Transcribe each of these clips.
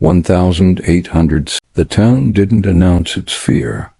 1,800. The town didn't announce its fear.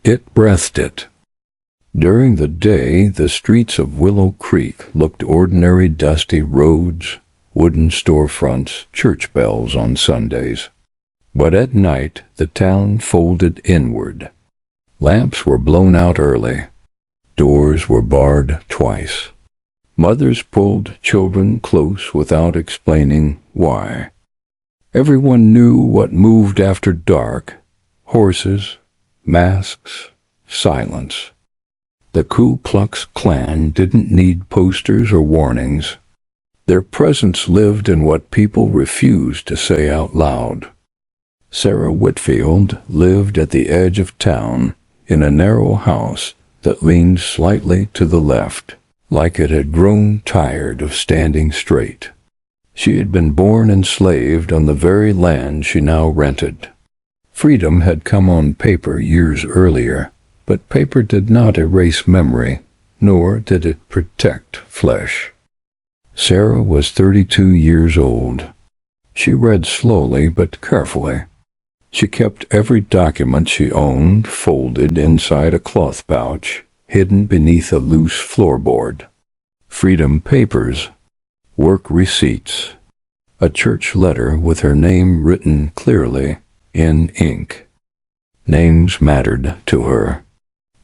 It breathed it. During the day, the streets of Willow Creek looked ordinary, dusty roads, wooden storefronts, church bells on Sundays. But at night, the town folded inward. Lamps were blown out early. Doors were barred twice. Mothers pulled children close without explaining why. Everyone knew what moved after dark: horses, masks, silence. The Ku Klux Klan didn't need posters or warnings. Their presence lived in what people refused to say out loud. Sarah Whitfield lived at the edge of town in a narrow house that leaned slightly to the left, like it had grown tired of standing straight. She had been born enslaved on the very land she now rented. Freedom had come on paper years earlier, but paper did not erase memory, nor did it protect flesh. Sarah was 32 years old. She read slowly but carefully. She kept every document she owned folded inside a cloth pouch, hidden beneath a loose floorboard. Freedom papers, work receipts, a church letter with her name written clearly in ink. Names mattered to her,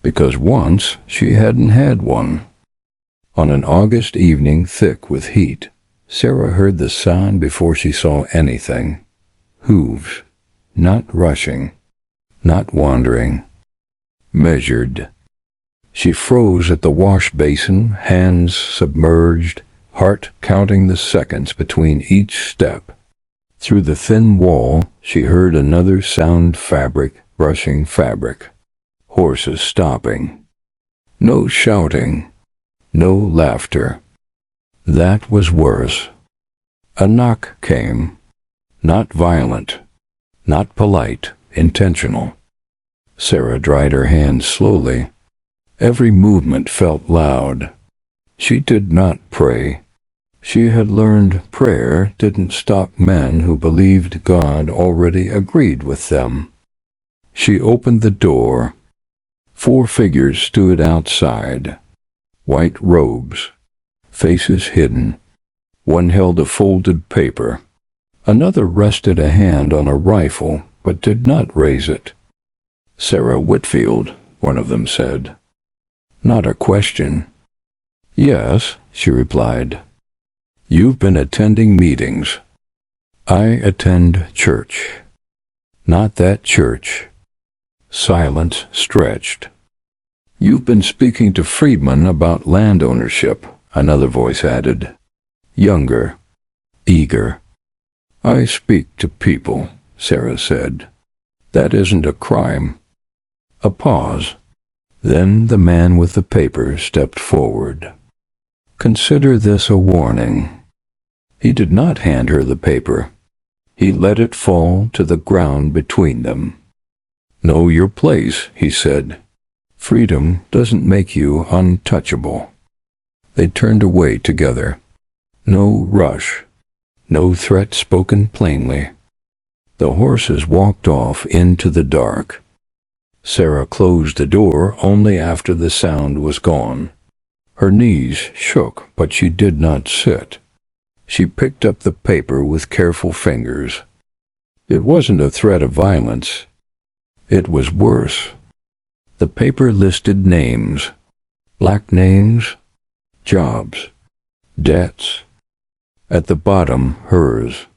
because once she hadn't had one. On an August evening thick with heat, Sarah heard the sound before she saw anything. Hooves, not rushing, not wandering, measured. She froze at the wash basin, hands submerged, heart counting the seconds between each step. Through the thin wall, she heard another sound: fabric brushing fabric. Horses stopping. No shouting. No laughter. That was worse. A knock came. Not violent. Not polite. Intentional. Sarah dried her hands slowly. Every movement felt loud. She did not pray. She had learned prayer didn't stop men who believed God already agreed with them. She opened the door. 4 figures stood outside. White robes, faces hidden. One held a folded paper. Another rested a hand on a rifle, but did not raise it. "Sarah Whitfield," one of them said. Not a question. "Yes," she replied. "You've been attending meetings." "I attend church." "Not that church." Silence stretched. "You've been speaking to freedmen about land ownership," another voice added. Younger, eager. "I speak to people," Sarah said. "That isn't a crime." A pause. Then the man with the paper stepped forward. "Consider this a warning." He did not hand her the paper. He let it fall to the ground between them. "Know your place," he said. "Freedom doesn't make you untouchable." They turned away together. No rush. No threat spoken plainly. The horses walked off into the dark. Sarah closed the door only after the sound was gone. Her knees shook, but she did not sit. She picked up the paper with careful fingers. It wasn't a threat of violence. It was worse. The paper listed names. Black names, jobs, debts. At the bottom, hers.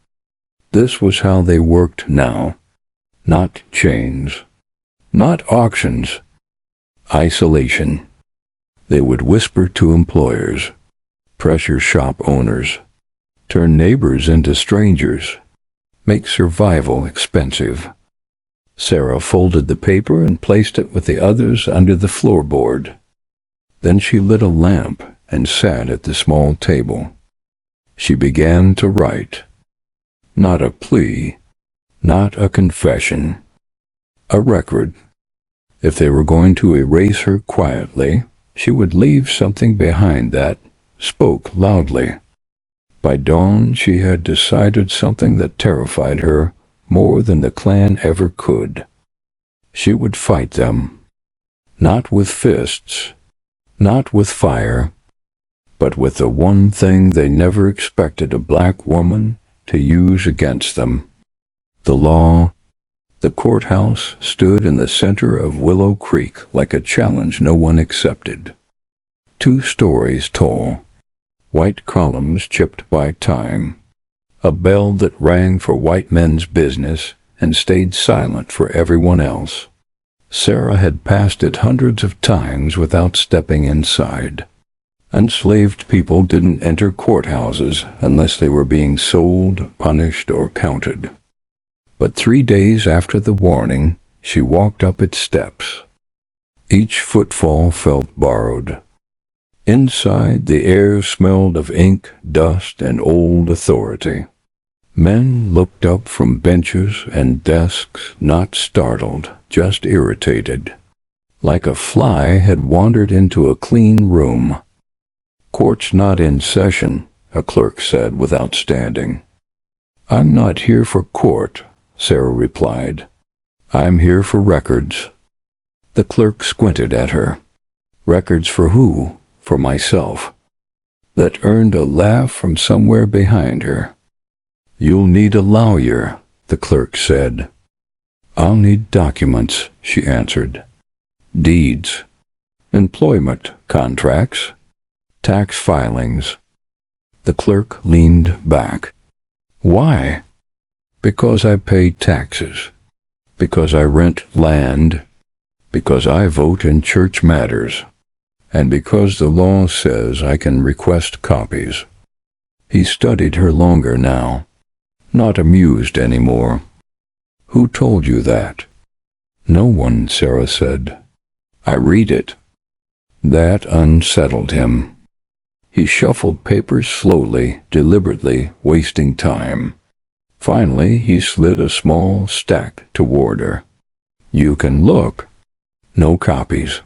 This was how they worked now. Not chains. Not auctions. Isolation. They would whisper to employers, pressure shop owners, turn neighbors into strangers, make survival expensive. Sarah folded the paper and placed it with the others under the floorboard. Then she lit a lamp and sat at the small table. She began to write. Not a plea, not a confession, a record. If they were going to erase her quietly, she would leave something behind that spoke loudly. By dawn, she had decided something that terrified her more than the clan ever could. She would fight them, not with fists, not with fire, but with the one thing they never expected a black woman to use against them: the law. The courthouse stood in the center of Willow Creek like a challenge no one accepted. 2 stories tall, white columns chipped by time, a bell that rang for white men's business and stayed silent for everyone else. Sarah had passed it hundreds of times without stepping inside. Enslaved people didn't enter courthouses unless they were being sold, punished, or counted. But 3 days after the warning, she walked up its steps. Each footfall felt borrowed. Inside, the air smelled of ink, dust, and old authority. Men looked up from benches and desks, not startled, just irritated, like a fly had wandered into a clean room. "Court's not in session," a clerk said without standing. "I'm not here for court," Sarah replied. "I'm here for records." The clerk squinted at her. "Records for who?" "For myself." That earned a laugh from somewhere behind her. "You'll need a lawyer," the clerk said. "I'll need documents," she answered. "Deeds, employment contracts, tax filings." The clerk leaned back. "Why?" "Because I pay taxes, because I rent land, because I vote in church matters, and because the law says I can request copies." He studied her longer now, not amused anymore. "Who told you that?" "No one," Sarah said. "I read it." That unsettled him. He shuffled papers slowly, deliberately, wasting time. Finally, he slid a small stack toward her. "You can look." "No copies."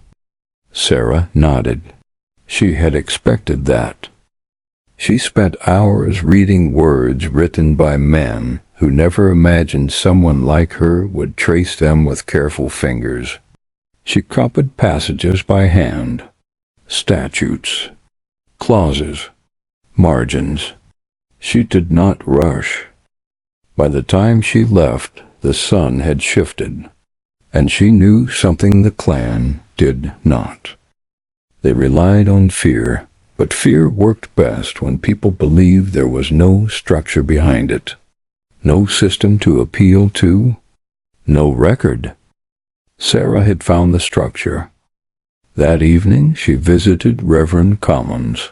Sarah nodded. She had expected that. She spent hours reading words written by men who never imagined someone like her would trace them with careful fingers. She copied passages by hand, statutes, clauses, margins. She did not rush. By the time she left, the sun had shifted, and she knew something the clan did not. They relied on fear, but fear worked best when people believed there was no structure behind it, no system to appeal to, no record. Sarah had found the structure. That evening she visited Reverend Commons.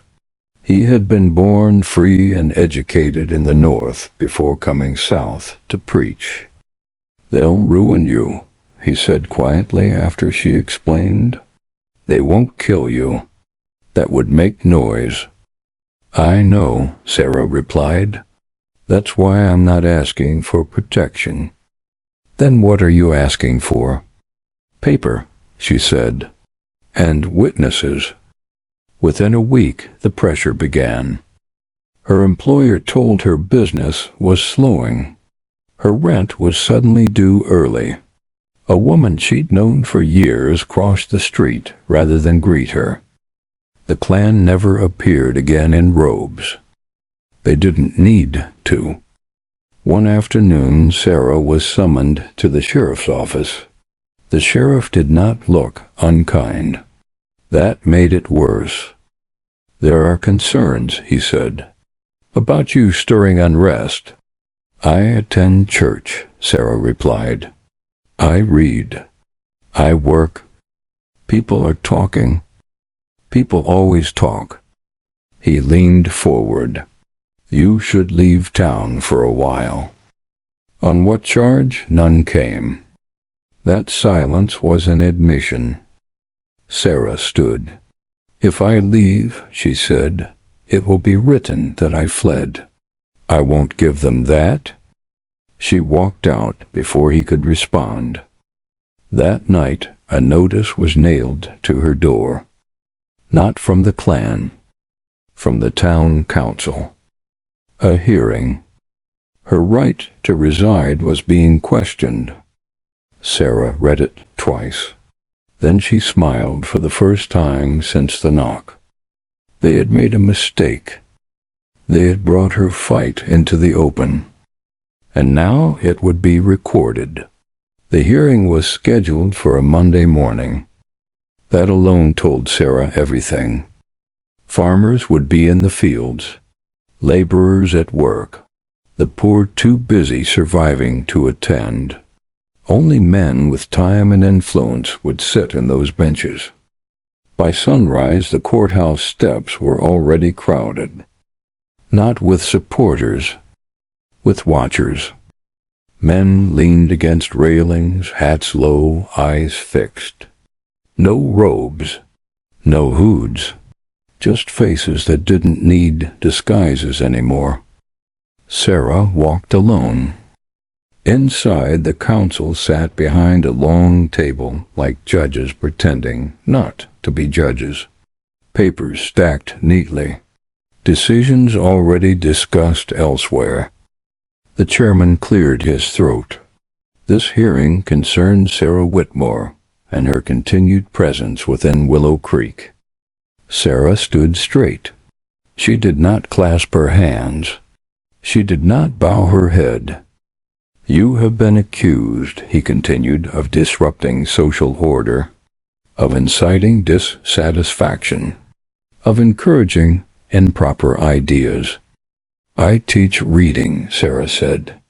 He had been born free and educated in the North before coming south to preach. "They'll ruin you," he said quietly after she explained. "They won't kill you. That would make noise." "I know," Sarah replied. "That's why I'm not asking for protection." "Then what are you asking for?" "Paper," she said. "And witnesses." Within a week, the pressure began. Her employer told her business was slowing. Her rent was suddenly due early. A woman she'd known for years crossed the street rather than greet her. The clan never appeared again in robes. They didn't need to. One afternoon, Sarah was summoned to the sheriff's office. The sheriff did not look unkind. That made it worse. "There are concerns," he said, "about you stirring unrest." "I attend church," Sarah replied. "I read. I work. People are talking. People always talk." He leaned forward. "You should leave town for a while." On what charge? None came. That silence was an admission. Sarah stood. "If I leave," she said, "it will be written that I fled." "I won't give them that." She walked out before he could respond. That night, a notice was nailed to her door. Not from the clan, from the town council. A hearing. Her right to reside was being questioned. Sarah read it twice. Then she smiled for the first time since the knock. They had made a mistake. They had brought her fight into the open. And now it would be recorded. The hearing was scheduled for a Monday morning. That alone told Sarah everything. Farmers would be in the fields, laborers at work, the poor too busy surviving to attend. Only men with time and influence would sit in those benches. By sunrise, the courthouse steps were already crowded. Not with supporters, with watchers. Men leaned against railings, hats low, eyes fixed. No robes, no hoods, just faces that didn't need disguises anymore. Sarah walked alone. Inside, the counsel sat behind a long table like judges pretending not to be judges. Papers stacked neatly. Decisions already discussed elsewhere. The chairman cleared his throat. This hearing concerned Sarah Whitmore and her continued presence within Willow Creek. Sarah stood straight. She did not clasp her hands. She did not bow her head. You have been accused, he continued, of disrupting social order, of inciting dissatisfaction, of encouraging improper ideas. I teach reading, Sarah said,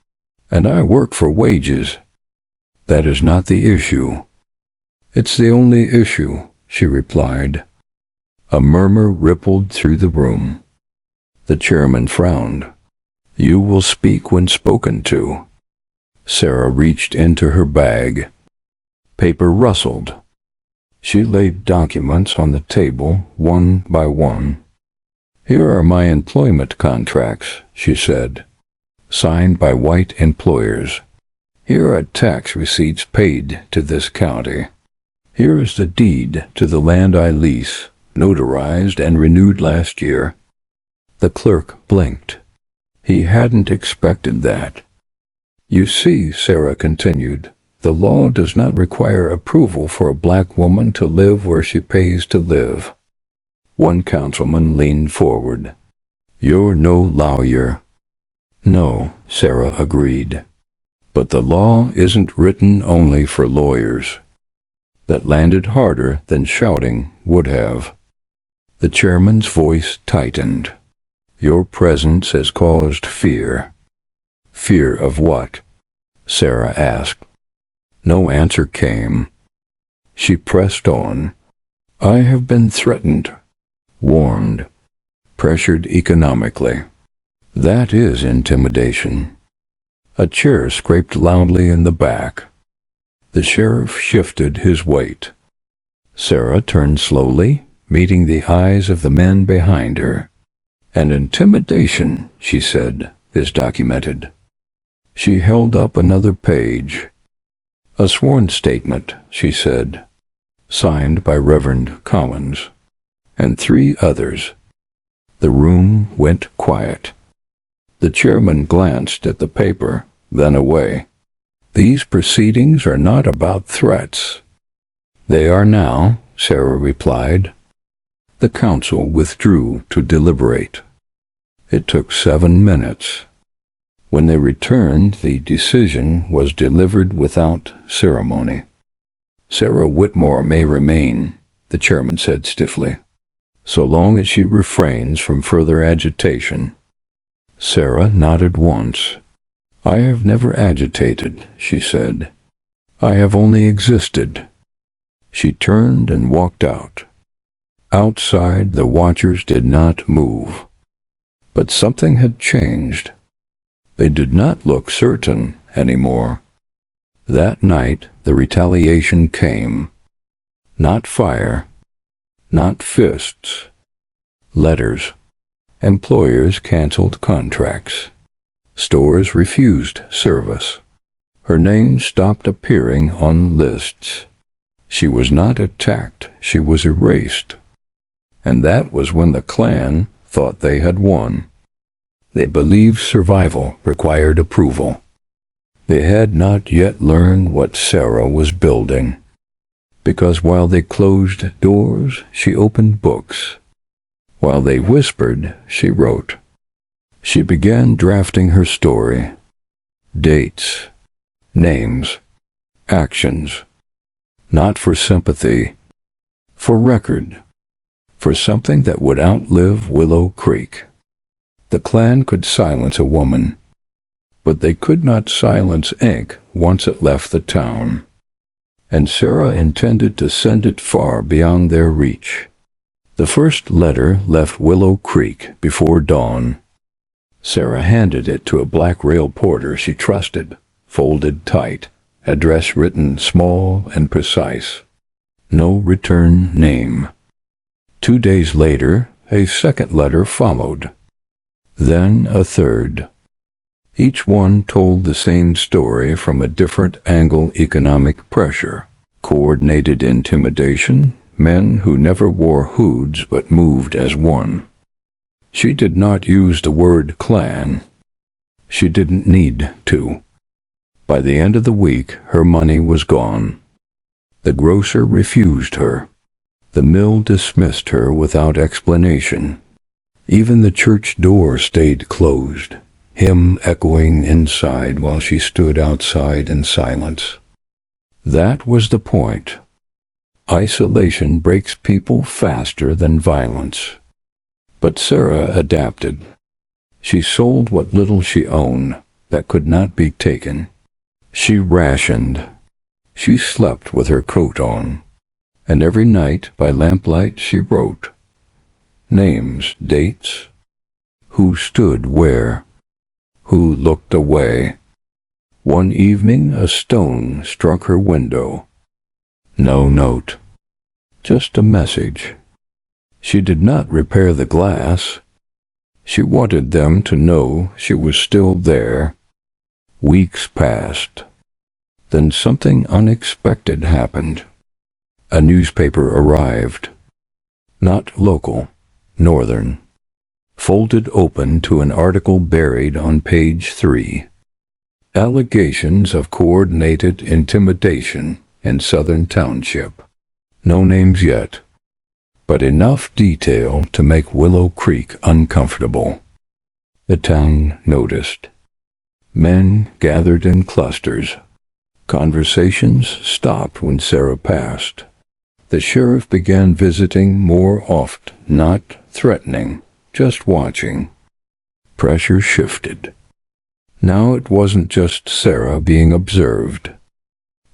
and I work for wages. That is not the issue. It's the only issue, she replied. A murmur rippled through the room. The chairman frowned. You will speak when spoken to. Sarah reached into her bag. Paper rustled. She laid documents on the table, one by one. Here are my employment contracts, she said, signed by white employers. Here are tax receipts paid to this county. Here is the deed to the land I lease, notarized and renewed last year. The clerk blinked. He hadn't expected that. You see, Sarah continued, the law does not require approval for a black woman to live where she pays to live. One councilman leaned forward. You're no lawyer. No, Sarah agreed. But the law isn't written only for lawyers. That landed harder than shouting would have. The chairman's voice tightened. Your presence has caused fear. Fear of what? Sarah asked. No answer came. She pressed on. I have been threatened, warned, pressured economically. That is intimidation. A chair scraped loudly in the back. The sheriff shifted his weight. Sarah turned slowly, meeting the eyes of the men behind her. And intimidation, she said, is documented. She held up another page. A sworn statement, she said, signed by Reverend Collins, and 3 others. The room went quiet. The chairman glanced at the paper, then away. These proceedings are not about threats. They are now, Sarah replied. The council withdrew to deliberate. It took 7 minutes. When they returned, the decision was delivered without ceremony. Sarah Whitmore may remain, the chairman said stiffly, so long as she refrains from further agitation. Sarah nodded once. I have never agitated, she said. I have only existed. She turned and walked out. Outside, the watchers did not move. But something had changed. They did not look certain anymore. That night, the retaliation came. Not fire, not fists. Letters. Employers canceled contracts. Stores refused service. Her name stopped appearing on lists. She was not attacked, she was erased. And that was when the Klan thought they had won. They believed survival required approval. They had not yet learned what Sarah was building, because while they closed doors, she opened books. While they whispered, she wrote. She began drafting her story. Dates, names, actions. Not for sympathy, for record, for something that would outlive Willow Creek. The Klan could silence a woman, but they could not silence ink once it left the town. And Sarah intended to send it far beyond their reach. The first letter left Willow Creek before dawn. Sarah handed it to a black rail porter she trusted, folded tight, address written small and precise. No return name. 2 days later, a second letter followed. Then a third. Each one told the same story from a different angle: economic pressure, coordinated intimidation, men who never wore hoods but moved as one. She did not use the word Klan. She didn't need to. By the end of the week, her money was gone. The grocer refused her. The mill dismissed her without explanation. Even the church door stayed closed, hymn echoing inside while she stood outside in silence. That was the point. Isolation breaks people faster than violence. But Sarah adapted. She sold what little she owned that could not be taken. She rationed. She slept with her coat on. And every night by lamplight she wrote. Names, dates, who stood where, who looked away. One evening a stone struck her window. No note, just a message. She did not repair the glass. She wanted them to know she was still there. Weeks passed. Then something unexpected happened. A newspaper arrived. Not local. Northern, folded open to an article buried on page 3. Allegations of coordinated intimidation in Southern Township. No names yet, but enough detail to make Willow Creek uncomfortable. The town noticed. Men gathered in clusters. Conversations stopped when Sarah passed. The sheriff began visiting more often, not threatening, just watching. Pressure shifted. Now it wasn't just Sarah being observed.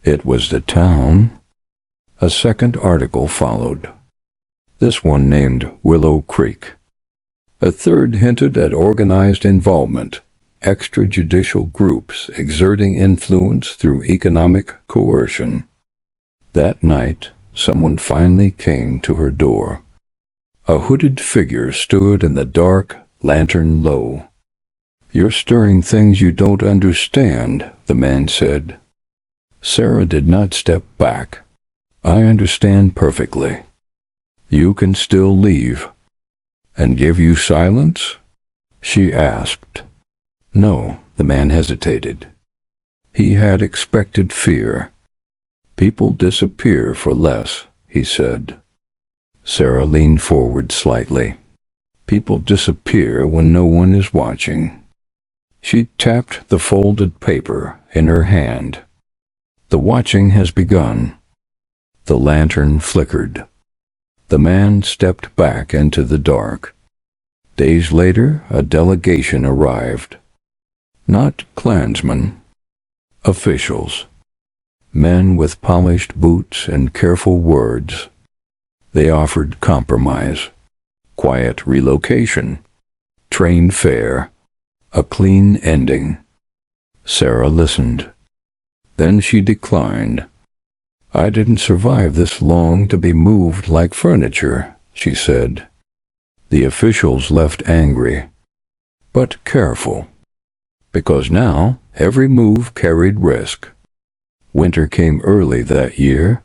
It was the town. A second article followed. This one named Willow Creek. A third hinted at organized involvement, extrajudicial groups exerting influence through economic coercion. That night, someone finally came to her door. A hooded figure stood in the dark, lantern low. "You're stirring things you don't understand," the man said. Sarah did not step back. "I understand perfectly. You can still leave." "And give you silence?" she asked. No, the man hesitated. He had expected fear. "People disappear for less," he said. Sarah leaned forward slightly. "People disappear when no one is watching." She tapped the folded paper in her hand. "The watching has begun." The lantern flickered. The man stepped back into the dark. Days later, a delegation arrived. Not Klansmen, officials. Men with polished boots and careful words. They offered compromise, quiet relocation, train fare, a clean ending. Sarah listened. Then she declined. "I didn't survive this long to be moved like furniture," she said. The officials left angry, but careful, because now every move carried risk. Winter came early that year.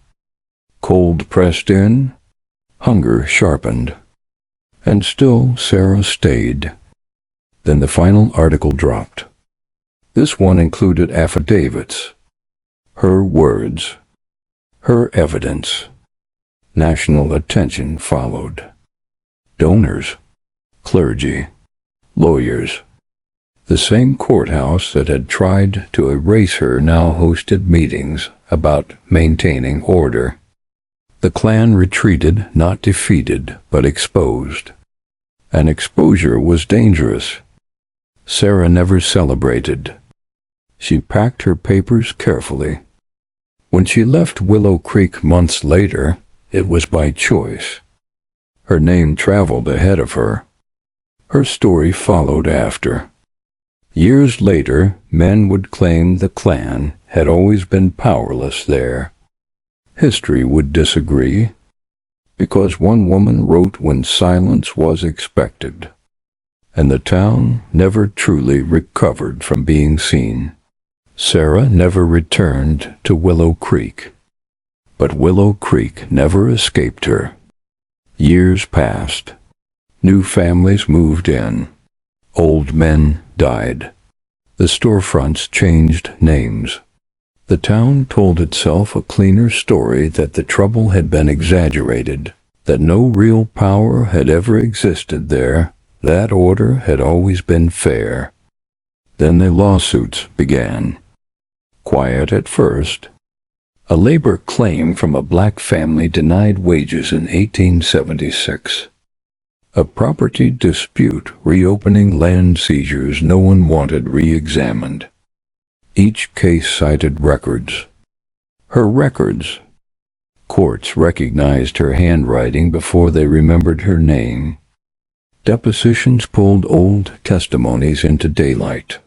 Cold pressed in, hunger sharpened. And still Sarah stayed. Then the final article dropped. This one included affidavits, her words, her evidence. National attention followed. Donors, clergy, lawyers. The same courthouse that had tried to erase her now hosted meetings about maintaining order. The Klan retreated, not defeated, but exposed. And exposure was dangerous. Sarah never celebrated. She packed her papers carefully. When she left Willow Creek months later, it was by choice. Her name traveled ahead of her. Her story followed after. Years later, men would claim the Klan had always been powerless there. History would disagree, because one woman wrote when silence was expected, and the town never truly recovered from being seen. Sarah never returned to Willow Creek, but Willow Creek never escaped her. Years passed. New families moved in. Old men died. The storefronts changed names. The town told itself a cleaner story, that the trouble had been exaggerated, that no real power had ever existed there, that order had always been fair. Then the lawsuits began. Quiet at first. A labor claim from a black family denied wages in 1876. A property dispute reopening land seizures no one wanted re-examined. Each case cited records. Her records. Courts recognized her handwriting before they remembered her name. Depositions pulled old testimonies into daylight.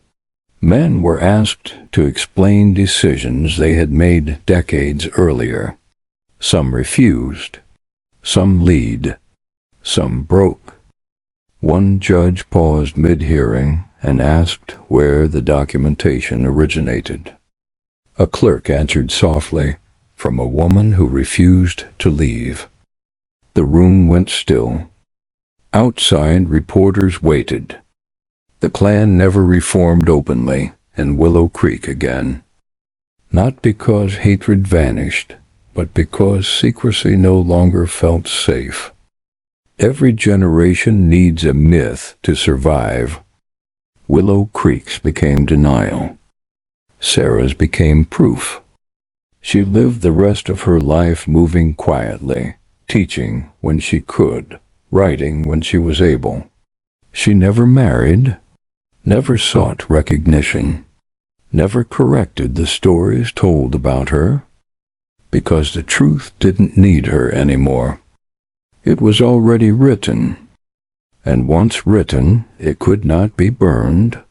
Men were asked to explain decisions they had made decades earlier. Some refused. Some lied. Some broke. One judge paused mid-hearing and asked where the documentation originated. A clerk answered softly, from a woman who refused to leave. The room went still. Outside, reporters waited. The Klan never reformed openly in Willow Creek again. Not because hatred vanished, but because secrecy no longer felt safe. Every generation needs a myth to survive. Willow Creek's became denial. Sarah's became proof. She lived the rest of her life moving quietly, teaching when she could, writing when she was able. She never married, never sought recognition, never corrected the stories told about her, because the truth didn't need her anymore. It was already written, and once written, it could not be burned.